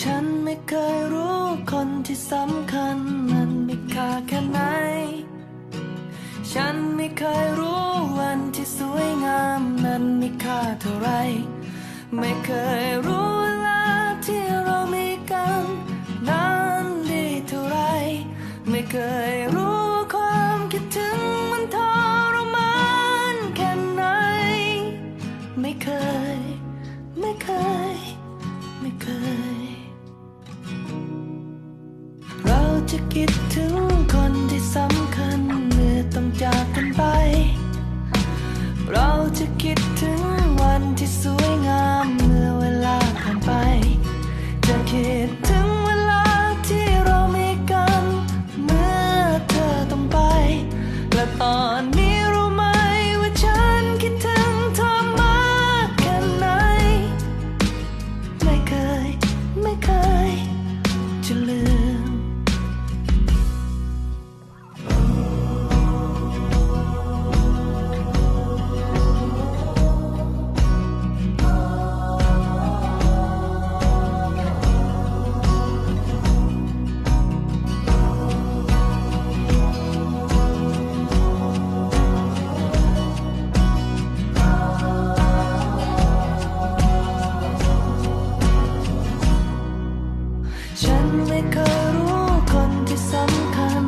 ฉันไม่เคยรู้คนที่สำคัญมันมีค่าแค่ไหนฉันไม่เคยรู้วันที่สวยงามนั้นมีค่าเท่าไรไม่เคยรู้เวลาที่เรามีกันนั้นดีเท่าไรไม่เคยรู้ความคิดถึงมันทรมานแค่ไหนไม่เคยไม่เคยไม่เคยเราจะคิดถึงคนที่สำคัญเมื่อต้องจากกันไปเราจะคิดถึงวันที่สวยงามเมื่อเวลาผ่านไปจะคิดถึงเวลาที่เรามีกันเมื่อเธอต้องไปและตอนนี้รู้ไหมว่าฉันคิดถึงเธอมากแค่ไหนไม่เคยจะลืมฉันไม่เคยรู้คนที่สำคัญ